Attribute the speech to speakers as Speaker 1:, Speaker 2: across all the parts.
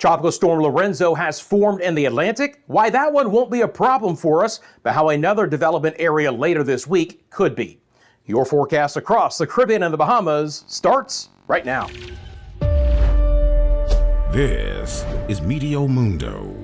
Speaker 1: Tropical storm Lorenzo has formed in the Atlantic. Why that one won't be a problem for us, but how another development area later this week could be. Your forecast across the Caribbean and the Bahamas starts right now.
Speaker 2: This is Meteo Mundo.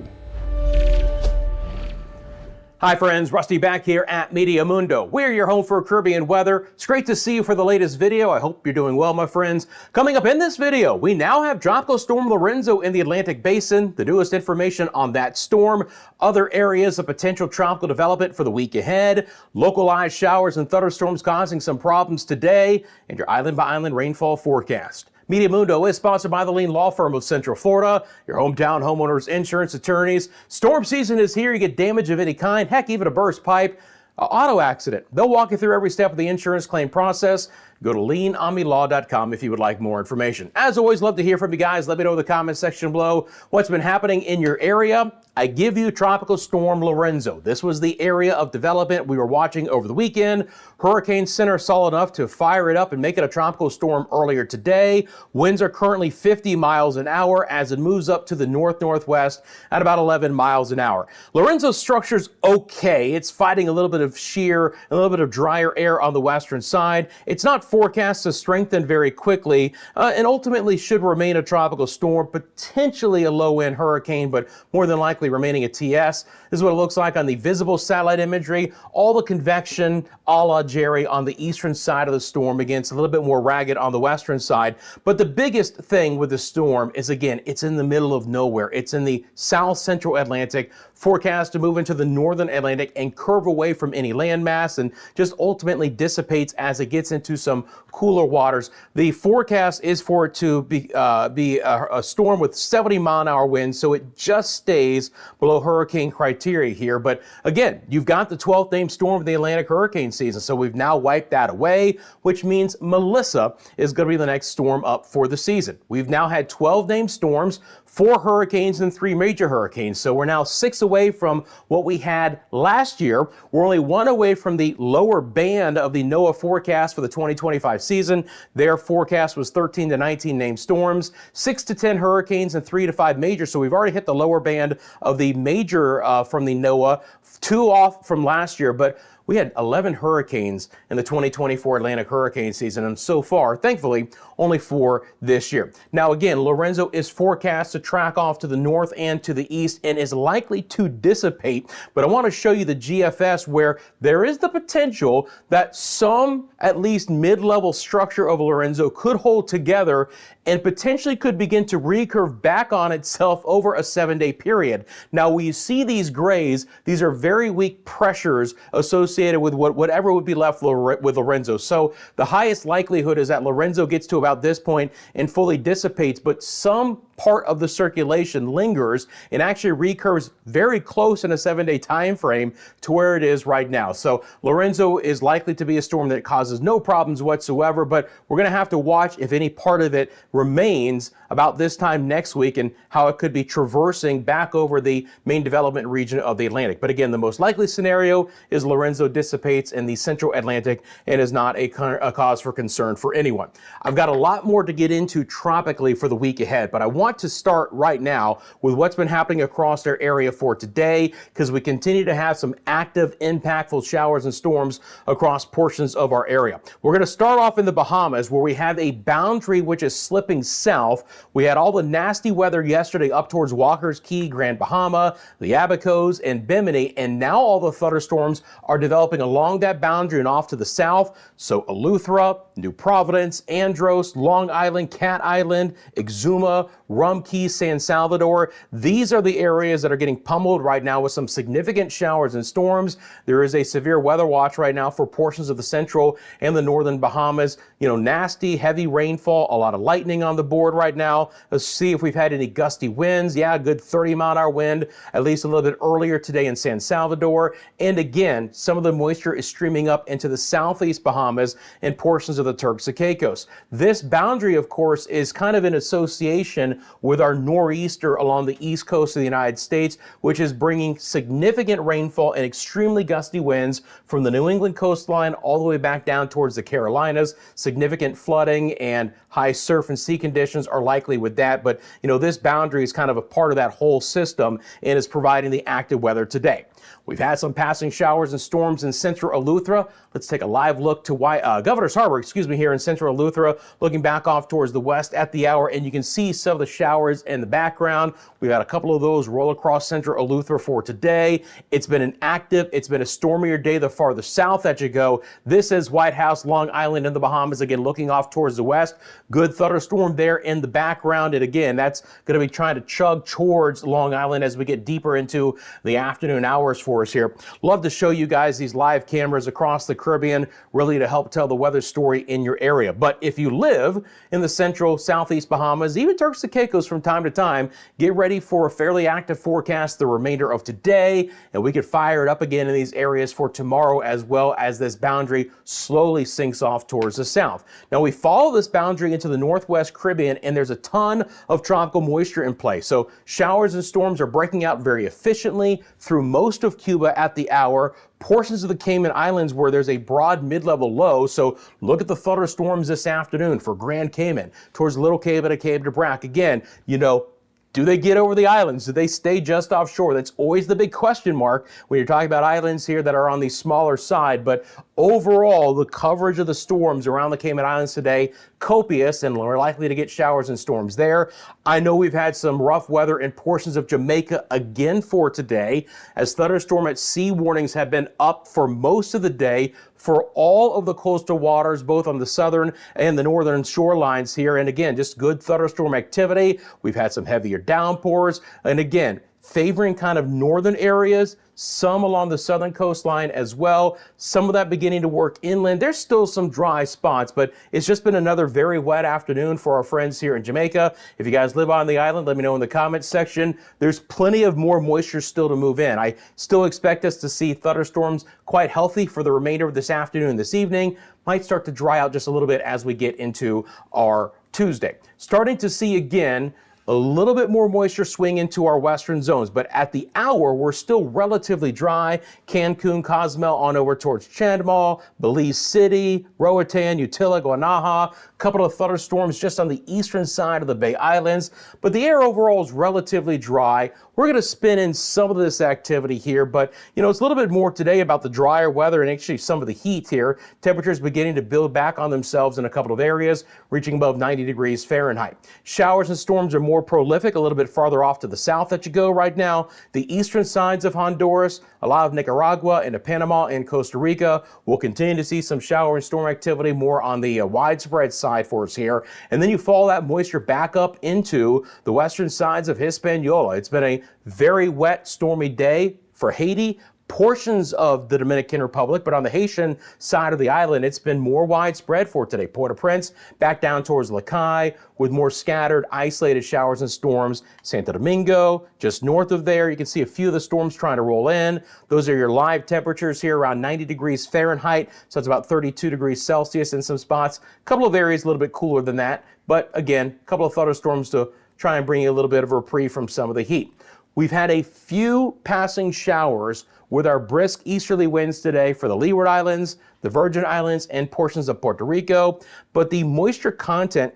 Speaker 1: Hi friends, Rusty back here at Meteo Mundo. We're your home for Caribbean weather. It's great to see you for the latest video. I hope you're doing well, my friends. Coming up in this video, we now have Tropical Storm Lorenzo in the Atlantic Basin. The newest information on that storm, other areas of potential tropical development for the week ahead, localized showers and thunderstorms causing some problems today, and your island by island rainfall forecast. Meteo Mundo is sponsored by the Lean Law Firm of Central Florida, your hometown homeowners insurance attorneys. Storm season is here. You get damage of any kind, heck, even a burst pipe, auto accident. They'll walk you through every step of the insurance claim process. Go to leanomnilaw.com if you would like more information. As always, love to hear from you guys. Let me know in the comment section below what's been happening in your area. I give you Tropical Storm Lorenzo. This was the area of development we were watching over the weekend. Hurricane Center saw enough to fire it up and make it a tropical storm earlier today. Winds are currently 50 miles an hour as it moves up to the north-northwest at about 11 miles an hour. Lorenzo's structure's okay. It's fighting a little bit of shear, a little bit of drier air on the western side. It's not forecast to strengthen very quickly and ultimately should remain a tropical storm, potentially a low-end hurricane, but more than likely remaining a TS. This is what it looks like on the visible satellite imagery. All the convection a la Jerry on the eastern side of the storm. Again, it's a little bit more ragged on the western side. But the biggest thing with the storm is, again, it's in the middle of nowhere. It's in the south central Atlantic, forecast to move into the northern Atlantic and curve away from any landmass and just ultimately dissipates as it gets into some cooler waters. The forecast is for it to be a storm with 70-mile-an-hour winds, so it just stays below hurricane criteria here. But again, you've got the 12th named storm of the Atlantic hurricane season, so we've now wiped that away, which means Melissa is going to be the next storm up for the season. We've now had 12 named storms, 4 hurricanes and 3 major hurricanes. So we're now 6 away from what we had last year. We're only 1 away from the lower band of the NOAA forecast for the 2025 season. Their forecast was 13 to 19 named storms, 6 to 10 hurricanes and 3 to 5 major. So we've already hit the lower band of the major from the NOAA, 2 off from last year, but we had 11 hurricanes in the 2024 Atlantic hurricane season, and so far, thankfully, only 4 this year. Now again, Lorenzo is forecast to track off to the north and to the east and is likely to dissipate, but I want to show you the GFS where there is the potential that some, at least mid-level structure of Lorenzo could hold together and potentially could begin to recurve back on itself over a 7-day period. Now, when you see these grays, these are very weak pressures associated with whatever would be left with Lorenzo. So the highest likelihood is that Lorenzo gets to about this point and fully dissipates, but some part of the circulation lingers and actually recurves very close in a 7-day time frame to where it is right now. So Lorenzo is likely to be a storm that causes no problems whatsoever, but we're going to have to watch if any part of it remains about this time next week and how it could be traversing back over the main development region of the Atlantic. But again, the most likely scenario is Lorenzo dissipates in the central Atlantic and is not a cause for concern for anyone. I've got a lot more to get into tropically for the week ahead, but I want to start right now with what's been happening across our area for today, because we continue to have some active, impactful showers and storms across portions of our area. We're going to start off in the Bahamas, where we have a boundary which is slipping south. We had all the nasty weather yesterday up towards Walker's Key, Grand Bahama, the Abacos, and Bimini, and now all the thunderstorms are developing along that boundary and off to the south. So Eleuthera, New Providence, Andros, Long Island, Cat Island, Exuma, Rum Key, San Salvador. These are the areas that are getting pummeled right now with some significant showers and storms. There is a severe weather watch right now for portions of the central and the northern Bahamas. You know, nasty, heavy rainfall, a lot of lightning on the board right now. Let's see if we've had any gusty winds. Yeah, a good 30-mile-an-hour wind, at least a little bit earlier today in San Salvador. And again, some of the moisture is streaming up into the southeast Bahamas and portions of the Turks and Caicos. This boundary, of course, is kind of in association with our nor'easter along the east coast of the United States, which is bringing significant rainfall and extremely gusty winds from the New England coastline all the way back down towards the Carolinas. Significant flooding and high surf and sea conditions are likely likely with that. But, this boundary is kind of a part of that whole system and is providing the active weather today. We've had some passing showers and storms in central Eleuthera. Let's take a live look to Governor's Harbor, here in central Eleuthera, looking back off towards the west at the hour, and you can see some of the showers in the background. We've had a couple of those roll across central Eleuthera for today. It's been it's been a stormier day the farther south that you go. This is White House, Long Island, and the Bahamas, again, looking off towards the west. Good thunderstorm there in the background, and again, that's going to be trying to chug towards Long Island as we get deeper into the afternoon hours for us here. Love to show you guys these live cameras across the Caribbean, really to help tell the weather story in your area. But if you live in the central, southeast Bahamas, even Turks and Caicos from time to time, get ready for a fairly active forecast the remainder of today, and we could fire it up again in these areas for tomorrow, as well as this boundary slowly sinks off towards the south. Now we follow this boundary into the northwest Caribbean, and there's a ton of tropical moisture in play. So showers and storms are breaking out very efficiently through most of Cuba at the hour. Portions of the Cayman Islands where there's a broad mid-level low. So look at the thunderstorms this afternoon for Grand Cayman, towards Little Cayman to Cape de Brac. Again, do they get over the islands? Do they stay just offshore? That's always the big question mark when you're talking about islands here that are on the smaller side. But overall, the coverage of the storms around the Cayman Islands today, copious, and we're likely to get showers and storms there. I know we've had some rough weather in portions of Jamaica again for today, as thunderstorm at sea warnings have been up for most of the day for all of the coastal waters, both on the southern and the northern shorelines here. And again, just good thunderstorm activity. We've had some heavier downpours. And again, favoring kind of northern areas, some along the southern coastline as well. Some of that beginning to work inland. There's still some dry spots, but it's just been another very wet afternoon for our friends here in Jamaica. If you guys live on the island, let me know in the comments section. There's plenty of more moisture still to move in. I still expect us to see thunderstorms quite healthy for the remainder of this afternoon and this evening. Might start to dry out just a little bit as we get into our Tuesday. Starting to see again a little bit more moisture swing into our western zones, but at the hour, we're still relatively dry. Cancun, Cozumel, on over towards Chandmal, Belize City, Roatan, Utila, Guanaja, a couple of thunderstorms just on the eastern side of the Bay Islands, but the air overall is relatively dry. We're going to spin in some of this activity here, but it's a little bit more today about the drier weather and actually some of the heat here. Temperatures beginning to build back on themselves in a couple of areas, reaching above 90 degrees Fahrenheit. Showers and storms are more prolific a little bit farther off to the south that you go right now. The eastern sides of Honduras, a lot of Nicaragua into Panama and Costa Rica. We'll continue to see some shower and storm activity more on the widespread side for us here. And then you follow that moisture back up into the western sides of Hispaniola. It's been a very wet, stormy day for Haiti, portions of the Dominican Republic, but on the Haitian side of the island, it's been more widespread for today. Port-au-Prince, back down towards Lacai, with more scattered, isolated showers and storms. Santo Domingo, just north of there, you can see a few of the storms trying to roll in. Those are your live temperatures here, around 90 degrees Fahrenheit, so it's about 32 degrees Celsius in some spots. A couple of areas a little bit cooler than that, but again, a couple of thunderstorms to try and bring you a little bit of a reprieve from some of the heat. We've had a few passing showers with our brisk easterly winds today for the Leeward Islands, the Virgin Islands, and portions of Puerto Rico. But the moisture content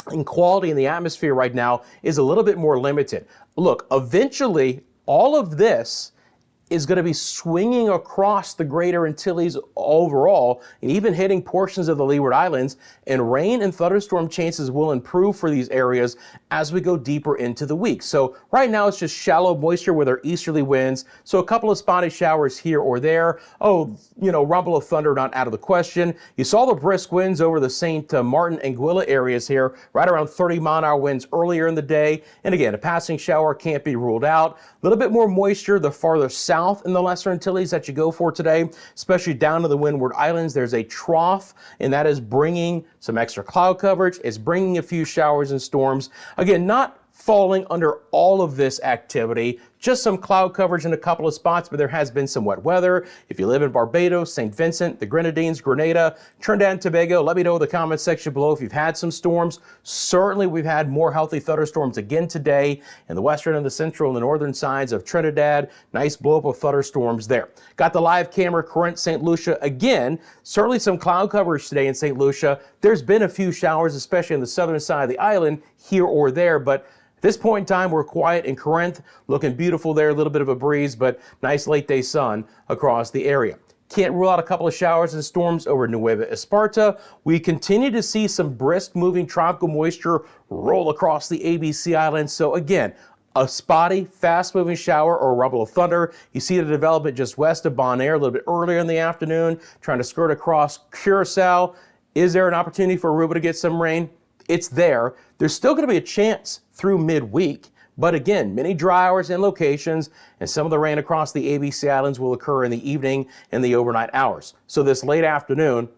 Speaker 1: and quality in the atmosphere right now is a little bit more limited. Look, eventually, all of this is going to be swinging across the Greater Antilles overall, and even hitting portions of the Leeward Islands, and rain and thunderstorm chances will improve for these areas as we go deeper into the week. So right now it's just shallow moisture with our easterly winds, so a couple of spotty showers here or there. Rumble of thunder not out of the question. You saw the brisk winds over the St. Martin and Anguilla areas here, right around 30-mile-an-hour winds earlier in the day, and again, a passing shower can't be ruled out. A little bit more moisture the farther south in the Lesser Antilles that you go for today, especially down to the Windward Islands. There's a trough, and that is bringing some extra cloud coverage. It's bringing a few showers and storms. Again, not falling under all of this activity. Just some cloud coverage in a couple of spots, but there has been some wet weather. If you live in Barbados, St. Vincent, the Grenadines, Grenada, Trinidad and Tobago, let me know in the comment section below if you've had some storms. Certainly we've had more healthy thunderstorms again today in the western and the central and the northern sides of Trinidad. Nice blow up of thunderstorms there. Got the live camera current St. Lucia again. Certainly some cloud coverage today in St. Lucia. There's been a few showers, especially on the southern side of the island, here or there, but at this point in time, we're quiet in Corinth, looking beautiful there, a little bit of a breeze, but nice late day sun across the area. Can't rule out a couple of showers and storms over Nueva Esparta. We continue to see some brisk moving tropical moisture roll across the ABC Islands. So again, a spotty, fast-moving shower or rumble of thunder. You see the development just west of Bonaire a little bit earlier in the afternoon, trying to skirt across Curacao. Is there an opportunity for Aruba to get some rain? It's there. There's still going to be a chance through midweek, but again, many dry hours and locations, and some of the rain across the ABC Islands will occur in the evening and the overnight hours. So this late afternoon,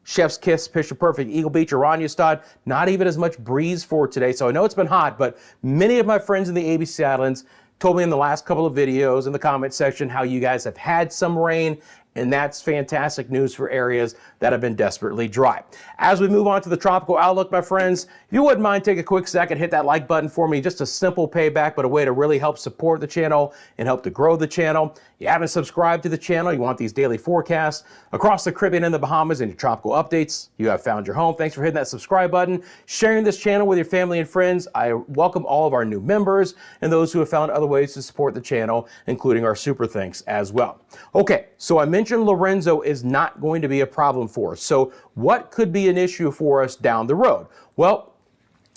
Speaker 1: Chef's Kiss, Picture Perfect, Eagle Beach, Oranjestad, not even as much breeze for today. So I know it's been hot, but many of my friends in the ABC Islands told me in the last couple of videos in the comment section how you guys have had some rain, and that's fantastic news for areas that have been desperately dry. As we move on to the tropical outlook, my friends, if you wouldn't mind, take a quick second, hit that like button for me. Just a simple payback, but a way to really help support the channel and help to grow the channel. You haven't subscribed to the channel, you want these daily forecasts across the Caribbean and the Bahamas and your tropical updates, you have found your home. Thanks for hitting that subscribe button, sharing this channel with your family and friends. I welcome all of our new members and those who have found other ways to support the channel, including our super thanks as well. Okay, so I mentioned Lorenzo is not going to be a problem for us. So what could be an issue for us down the road? Well,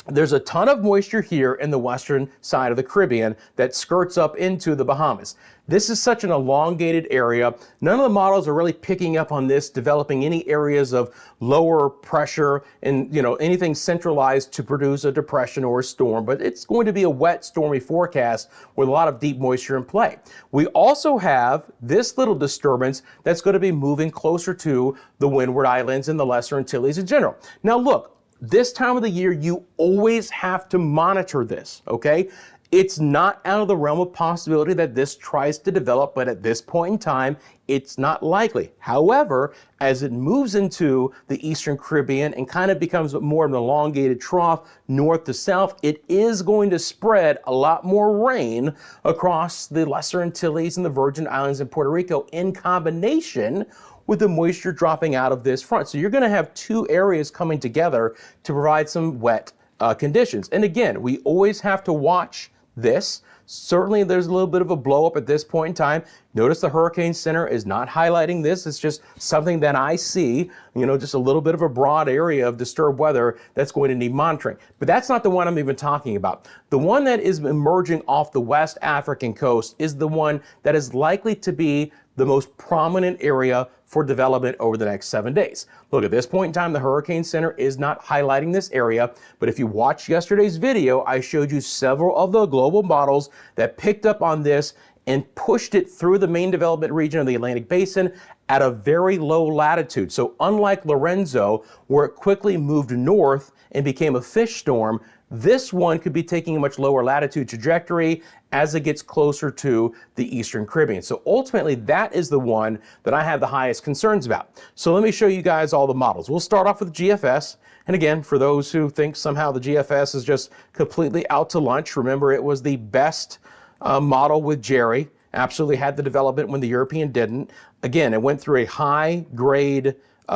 Speaker 1: there's a ton of moisture here in the western side of the Caribbean that skirts up into the Bahamas. This is such an elongated area. None of the models are really picking up on this, developing any areas of lower pressure and anything centralized to produce a depression or a storm, but it's going to be a wet, stormy forecast with a lot of deep moisture in play. We also have this little disturbance that's going to be moving closer to the Windward Islands and the Lesser Antilles in general. Now look, this time of the year, you always have to monitor this, okay? It's not out of the realm of possibility that this tries to develop, but at this point in time, it's not likely. However, as it moves into the Eastern Caribbean and kind of becomes more of an elongated trough north to south, it is going to spread a lot more rain across the Lesser Antilles and the Virgin Islands and Puerto Rico in combination with the moisture dropping out of this front. So you're going to have two areas coming together to provide some wet conditions. And again, we always have to watch this. Certainly there's a little bit of a blow up at this point in time. Notice the Hurricane Center is not highlighting this. It's just something that I see, just a little bit of a broad area of disturbed weather that's going to need monitoring. But that's not the one I'm even talking about. The one that is emerging off the West African coast is the one that is likely to be the most prominent area for development over the next 7 days. Look, at this point in time, the Hurricane Center is not highlighting this area, but if you watched yesterday's video, I showed you several of the global models that picked up on this and pushed it through the main development region of the Atlantic Basin at a very low latitude. So unlike Lorenzo, where it quickly moved north and became a fish storm, this one could be taking a much lower latitude trajectory as it gets closer to the Eastern Caribbean. So ultimately, that is the one that I have the highest concerns about. So let me show you guys all the models. We'll start off with GFS. And again, for those who think somehow the GFS is just completely out to lunch, remember it was the best model with Jerry. Absolutely had the development when the European didn't. Again, it went through a high grade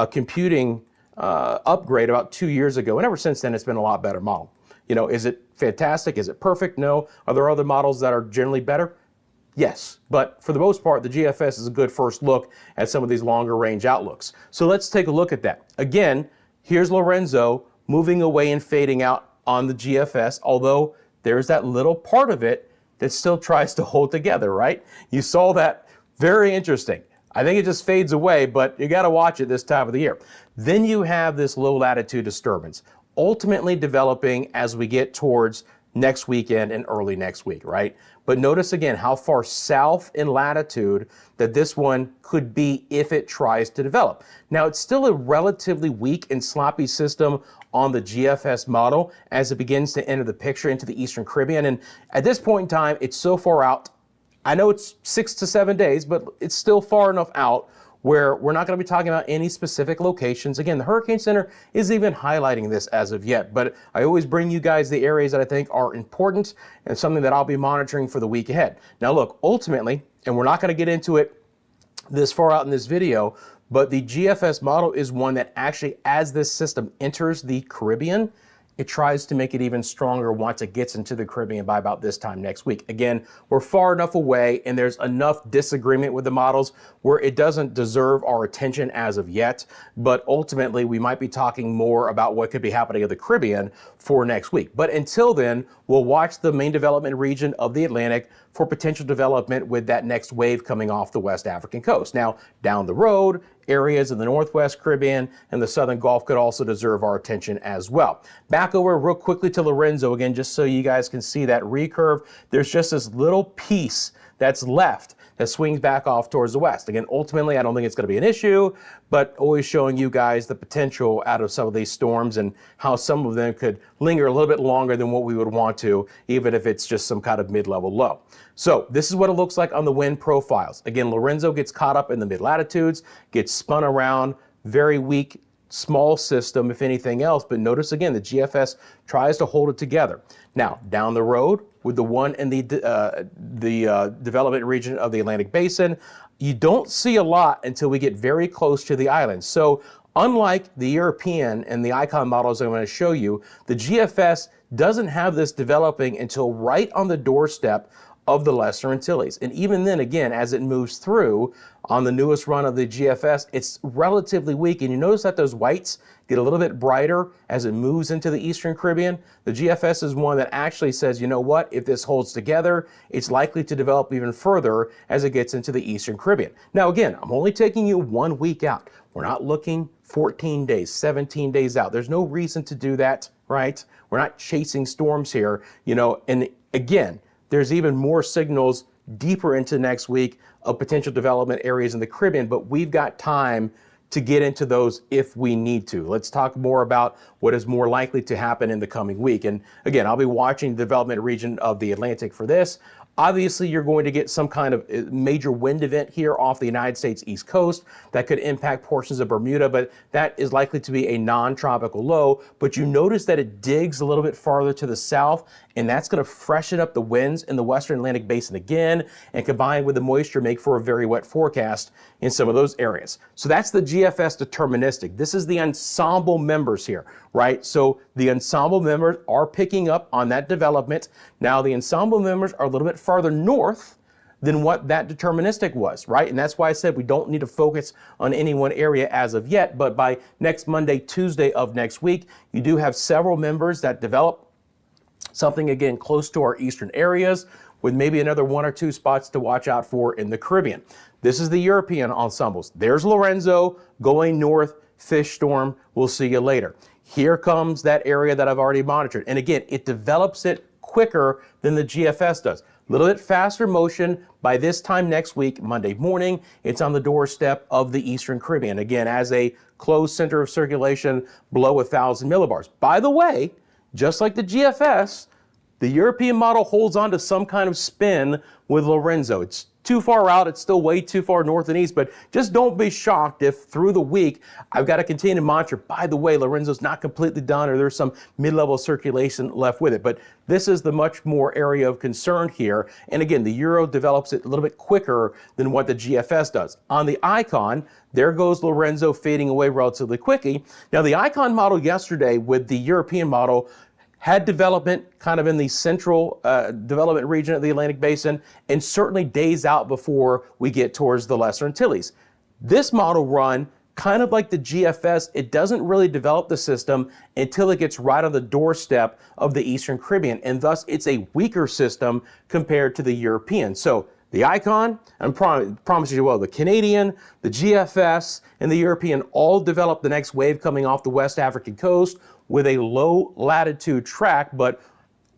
Speaker 1: computing upgrade about 2 years ago. And ever since then, it's been a lot better model. Is it fantastic? Is it perfect? No. Are there other models that are generally better? Yes. But for the most part, the GFS is a good first look at some of these longer range outlooks. So let's take a look at that. Again, here's Lorenzo moving away and fading out on the GFS, although there's that little part of it that still tries to hold together, right? You saw that. Very interesting. I think it just fades away, but you got to watch it this time of the year. Then you have this low latitude disturbance, ultimately developing as we get towards next weekend and early next week, right? But notice again how far south in latitude that this one could be if it tries to develop. Now, it's still a relatively weak and sloppy system on the GFS model as it begins to enter the picture into the Eastern Caribbean. And at this point in time, it's so far out. I know it's 6 to 7 days, but it's still far enough out where we're not going to be talking about any specific locations. Again, the Hurricane Center is even highlighting this as of yet, but I always bring you guys the areas that I think are important and something that I'll be monitoring for the week ahead. Now look, ultimately, and we're not going to get into it this far out in this video, but the GFS model is one that actually, as this system enters the Caribbean, it tries to make it even stronger once it gets into the Caribbean by about this time next week. Again, we're far enough away and there's enough disagreement with the models where it doesn't deserve our attention as of yet, but ultimately we might be talking more about what could be happening in the Caribbean for next week. But until then, we'll watch the main development region of the Atlantic for potential development with that next wave coming off the West African coast. Now, down the road, areas in the Northwest Caribbean and the Southern Gulf could also deserve our attention as well. Back over real quickly to Lorenzo again, just so you guys can see that recurve. There's just this little piece that's left that swings back off towards the west. Again, ultimately, I don't think it's going to be an issue, but always showing you guys the potential out of some of these storms and how some of them could linger a little bit longer than what we would want to, even if it's just some kind of mid-level low. So this is what it looks like on the wind profiles. Again, Lorenzo gets caught up in the mid-latitudes, gets spun around, very weak, small system, if anything else, but notice again, the GFS tries to hold it together. Now, down the road with the one in the development region of the Atlantic Basin, you don't see a lot until we get very close to the islands. So unlike the European and the icon models I'm going to show you, the GFS doesn't have this developing until right on the doorstep of the Lesser Antilles. And even then, again, as it moves through on the newest run of the GFS, it's relatively weak. And you notice that those whites get a little bit brighter as it moves into the Eastern Caribbean. The GFS is one that actually says, you know what, if this holds together, it's likely to develop even further as it gets into the Eastern Caribbean. Now, again, I'm only taking you 1 week out. We're not looking 14 days, 17 days out. There's no reason to do that, right? We're not chasing storms here, you know, and again, there's even more signals deeper into next week of potential development areas in the Caribbean, but we've got time to get into those if we need to. Let's talk more about what is more likely to happen in the coming week. And again, I'll be watching the development region of the Atlantic for this. Obviously, you're going to get some kind of major wind event here off the United States East Coast that could impact portions of Bermuda, but that is likely to be a non-tropical low. But you notice that it digs a little bit farther to the south, and that's going to freshen up the winds in the Western Atlantic Basin again, and combined with the moisture, make for a very wet forecast in some of those areas. So that's the GFS deterministic. This is the ensemble members here, right? So the ensemble members are picking up on that development. Now the ensemble members are a little bit farther north than what that deterministic was, right? And that's why I said we don't need to focus on any one area as of yet, but by next Monday, Tuesday of next week, you do have several members that develop something again close to our eastern areas with maybe another 1 or 2 spots to watch out for in the Caribbean. This is the European ensembles. There's Lorenzo going north, fish storm. We'll see you later. Here comes that area that I've already monitored. And again, it develops it quicker than the GFS does. A little bit faster motion. By this time next week, Monday morning, it's on the doorstep of the Eastern Caribbean. Again, as a closed center of circulation below 1,000 millibars. By the way, just like the GFS, the European model holds on to some kind of spin with Lorenzo. It's too far out. It's still way too far north and east, but just don't be shocked if through the week I've got to continue to monitor. By the way, Lorenzo's not completely done or there's some mid-level circulation left with it, but this is the much more area of concern here. And again, the Euro develops it a little bit quicker than what the GFS does. On the Icon, there goes Lorenzo fading away relatively quickly. Now the Icon model yesterday with the European model had development kind of in the central development region of the Atlantic Basin and certainly days out before we get towards the Lesser Antilles. This model run, kind of like the GFS, it doesn't really develop the system until it gets right on the doorstep of the Eastern Caribbean, and thus it's a weaker system compared to the European. So the Icon, I promise you well, the Canadian, the GFS, and the European all develop the next wave coming off the West African coast with a low latitude track, but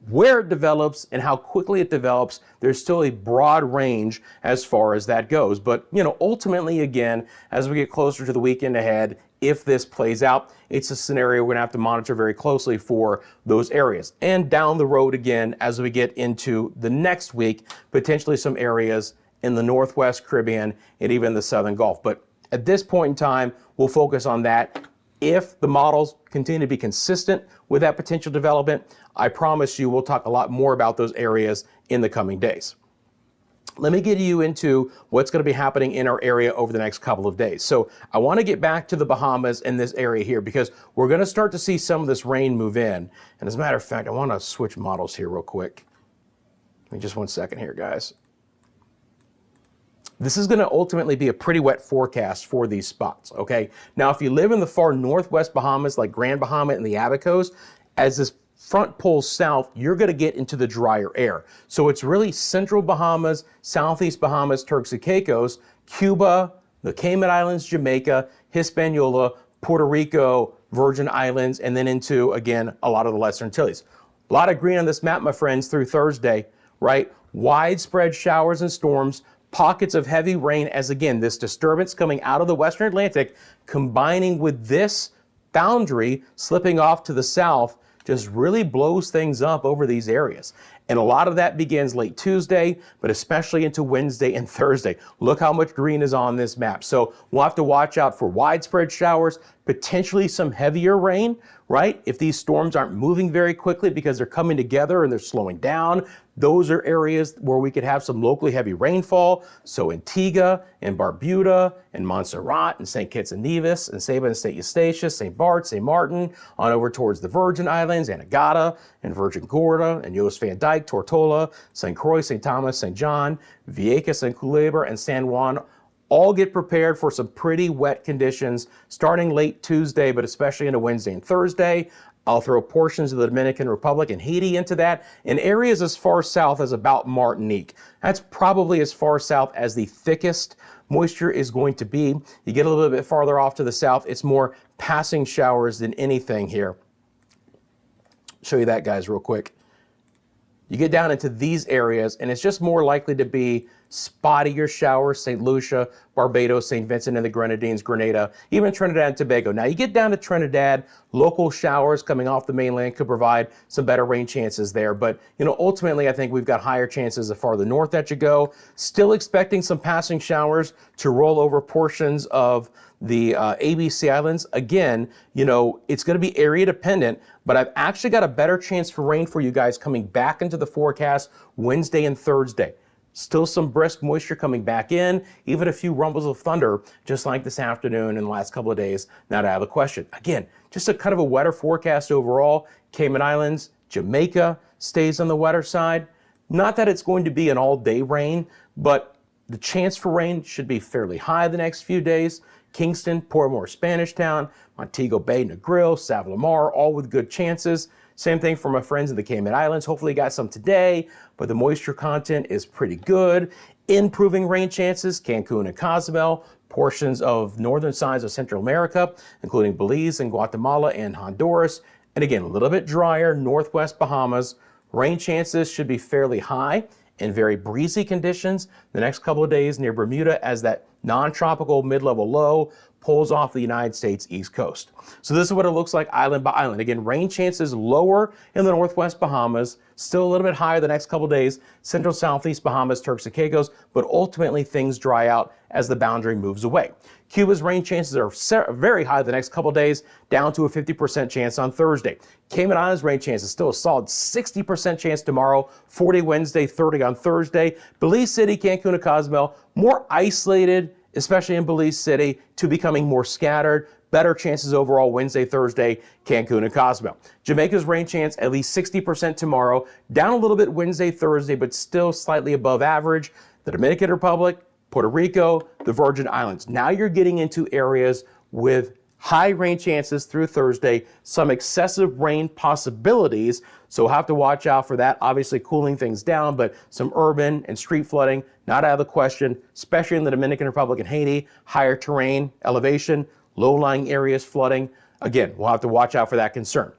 Speaker 1: where it develops and how quickly it develops, there's still a broad range as far as that goes. But, ultimately, again, as we get closer to the weekend ahead, if this plays out, it's a scenario we're gonna have to monitor very closely for those areas. And down the road again, as we get into the next week, potentially some areas in the Northwest Caribbean and even the Southern Gulf. But at this point in time, we'll focus on that. If the models continue to be consistent with that potential development, I promise you we'll talk a lot more about those areas in the coming days. Let me get you into what's going to be happening in our area over the next couple of days. So I want to get back to the Bahamas in this area here because we're going to start to see some of this rain move in. And as a matter of fact, I want to switch models here real quick. Give me just 1 second here, guys. This is going to ultimately be a pretty wet forecast for these spots, okay? Now, if you live in the far northwest Bahamas, like Grand Bahama and the Abacos, as this front pulls south, you're going to get into the drier air. So it's really central Bahamas, southeast Bahamas, Turks and Caicos, Cuba, the Cayman Islands, Jamaica, Hispaniola, Puerto Rico, Virgin Islands, and then into, again, a lot of the Lesser Antilles. A lot of green on this map, my friends, through Thursday, right? Widespread showers and storms, pockets of heavy rain as, again, this disturbance coming out of the Western Atlantic, combining with this boundary slipping off to the south, just really blows things up over these areas. And a lot of that begins late Tuesday, but especially into Wednesday and Thursday. Look how much green is on this map. So we'll have to watch out for widespread showers, potentially some heavier rain, right? If these storms aren't moving very quickly because they're coming together and they're slowing down, those are areas where we could have some locally heavy rainfall. So Antigua and Barbuda and Montserrat and St. Kitts and Nevis and Saba and St. Eustatius, St. Bart, St. Martin, on over towards the Virgin Islands, Anegada and Virgin Gorda and Jost Van Dyke, Tortola, St. Croix, St. Thomas, St. John, Vieques and Culebra and San Juan. All get prepared for some pretty wet conditions starting late Tuesday, but especially into Wednesday and Thursday. I'll throw portions of the Dominican Republic and Haiti into that, and areas as far south as about Martinique. That's probably as far south as the thickest moisture is going to be. You get a little bit farther off to the south, it's more passing showers than anything here. Show you that, guys, real quick. You get down into these areas, and it's just more likely to be spottier showers, St. Lucia, Barbados, St. Vincent and the Grenadines, Grenada, even Trinidad and Tobago. Now, you get down to Trinidad, local showers coming off the mainland could provide some better rain chances there. But, ultimately, I think we've got higher chances the farther north that you go. Still expecting some passing showers to roll over portions of the ABC Islands. Again, it's going to be area dependent, but I've actually got a better chance for rain for you guys coming back into the forecast Wednesday and Thursday. Still some brisk moisture coming back in, even a few rumbles of thunder, just like this afternoon and the last couple of days, not out of the question. Again, just a kind of a wetter forecast overall. Cayman Islands, Jamaica stays on the wetter side. Not that it's going to be an all-day rain, but the chance for rain should be fairly high the next few days. Kingston, Portmore, Spanish Town, Montego Bay, Negril, Savlamar, all with good chances. Same thing for my friends in the Cayman Islands. Hopefully you got some today, but the moisture content is pretty good. Improving rain chances, Cancun and Cozumel, portions of northern sides of Central America, including Belize and Guatemala and Honduras. And again, a little bit drier, northwest Bahamas. Rain chances should be fairly high and very breezy conditions the next couple of days near Bermuda as that non-tropical mid-level low pulls off the United States East Coast. So this is what it looks like island by island. Again, rain chances lower in the northwest Bahamas, still a little bit higher the next couple of days, central southeast Bahamas, Turks and Caicos, but ultimately things dry out as the boundary moves away. Cuba's rain chances are very high the next couple of days, down to a 50% chance on Thursday. Cayman Islands rain chances still a solid 60% chance tomorrow, 40 Wednesday, 30 on Thursday. Belize City, Cancun, and Cozumel, more isolated, especially in Belize City, to becoming more scattered. Better chances overall Wednesday, Thursday, Cancun, and Cozumel. Jamaica's rain chance at least 60% tomorrow, down a little bit Wednesday, Thursday, but still slightly above average. The Dominican Republic, Puerto Rico, the Virgin Islands. Now you're getting into areas with high rain chances through Thursday, some excessive rain possibilities, so we'll have to watch out for that. Obviously cooling things down, but some urban and street flooding, not out of the question, especially in the Dominican Republic and Haiti, higher terrain, elevation, low-lying areas flooding. Again, we'll have to watch out for that concern.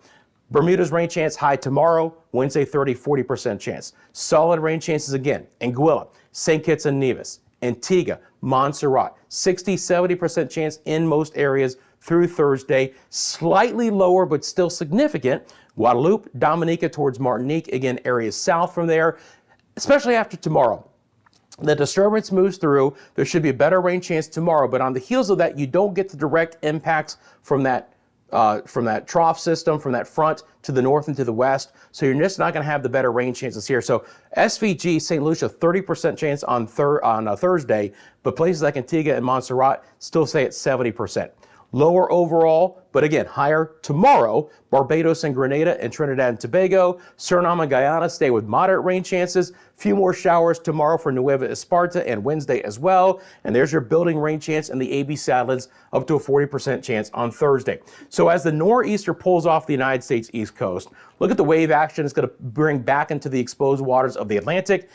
Speaker 1: Bermuda's rain chance high tomorrow, Wednesday 30-40% chance. Solid rain chances again. Anguilla, St. Kitts and Nevis, Antigua, Montserrat, 60-70% chance in most areas through Thursday. Slightly lower but still significant. Guadeloupe, Dominica towards Martinique, again areas south from there, especially after tomorrow. The disturbance moves through. There should be a better rain chance tomorrow, but on the heels of that, you don't get the direct impacts from that trough system, from that front to the north and to the west. So you're just not going to have the better rain chances here. So SVG, St. Lucia, 30% chance on Thursday, but places like Antigua and Montserrat still say it's 70%. Lower overall, but again, higher tomorrow. Barbados and Grenada and Trinidad and Tobago. Suriname and Guyana stay with moderate rain chances. Few more showers tomorrow for Nueva Esparta and Wednesday as well. And there's your building rain chance in the ABC Islands, up to a 40% chance on Thursday. So as the nor'easter pulls off the United States East Coast, look at the wave action it's going to bring back into the exposed waters of the Atlantic.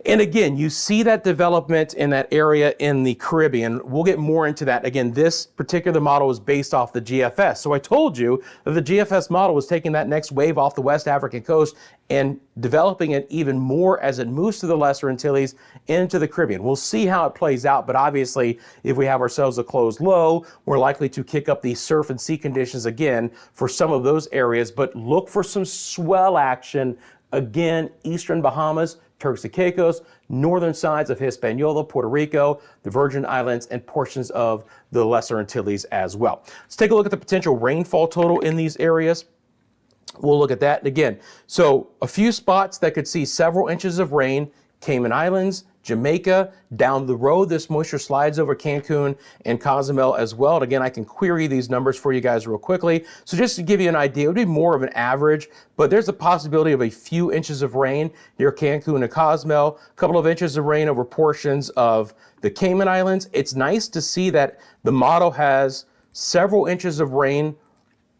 Speaker 1: And again, you see that development in that area in the Caribbean. We'll get more into that. Again, this particular model is based off the GFS. So I told you that the GFS model was taking that next wave off the West African coast and developing it even more as it moves to the Lesser Antilles into the Caribbean. We'll see how it plays out, but obviously, if we have ourselves a closed low, we're likely to kick up the surf and sea conditions again for some of those areas, but look for some swell action. Again, eastern Bahamas, Turks and Caicos, northern sides of Hispaniola, Puerto Rico, the Virgin Islands, and portions of the Lesser Antilles as well. Let's take a look at the potential rainfall total in these areas. We'll look at that again. So a few spots that could see several inches of rain: Cayman Islands, Jamaica. Down the road, this moisture slides over Cancun and Cozumel as well. And again, I can query these numbers for you guys real quickly. So just to give you an idea, it would be more of an average, but there's a possibility of a few inches of rain near Cancun and Cozumel, a couple of inches of rain over portions of the Cayman Islands. It's nice to see that the model has several inches of rain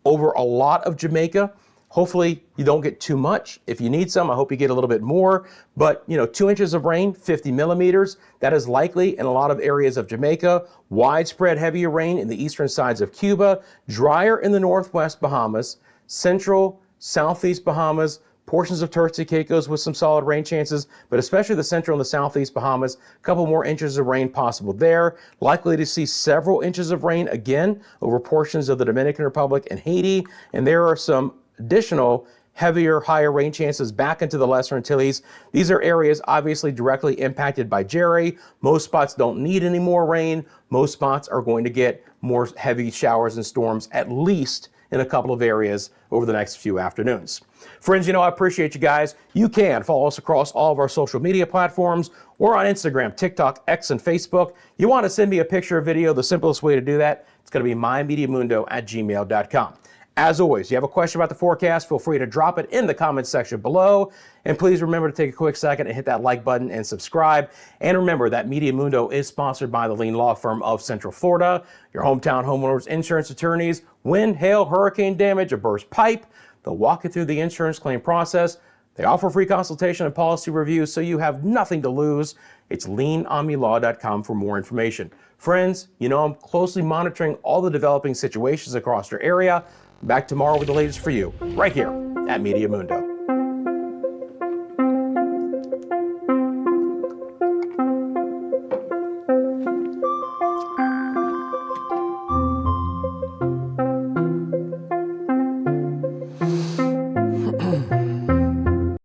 Speaker 1: over a lot of Jamaica. Hopefully you don't get too much. If you need some, I hope you get a little bit more. But 2 inches of rain, 50 millimeters, that is likely in a lot of areas of Jamaica. Widespread heavier rain in the eastern sides of Cuba. Drier in the northwest Bahamas, central, southeast Bahamas, portions of Turks and Caicos with some solid rain chances, but especially the central and the southeast Bahamas. A couple more inches of rain possible there. Likely to see several inches of rain again over portions of the Dominican Republic and Haiti. And there are some additional heavier, higher rain chances back into the Lesser Antilles. These are areas obviously directly impacted by Jerry. Most spots don't need any more rain. Most spots are going to get more heavy showers and storms, at least in a couple of areas over the next few afternoons. Friends, I appreciate you guys. You can follow us across all of our social media platforms or on Instagram, TikTok, X, and Facebook. You want to send me a picture or video, the simplest way to do that, it's going to be mymediamundo@gmail.com. As always, you have a question about the forecast, feel free to drop it in the comments section below. And please remember to take a quick second and hit that like button and subscribe. And remember that Media Mundo is sponsored by the Lean Law Firm of Central Florida, your hometown homeowners insurance attorneys. Wind, hail, hurricane damage, a burst pipe, they'll walk you through the insurance claim process. They offer free consultation and policy reviews, so you have nothing to lose. It's leanomulaw.com for more information. Friends, I'm closely monitoring all the developing situations across your area. Back tomorrow with the latest for you, right here at Media Mundo.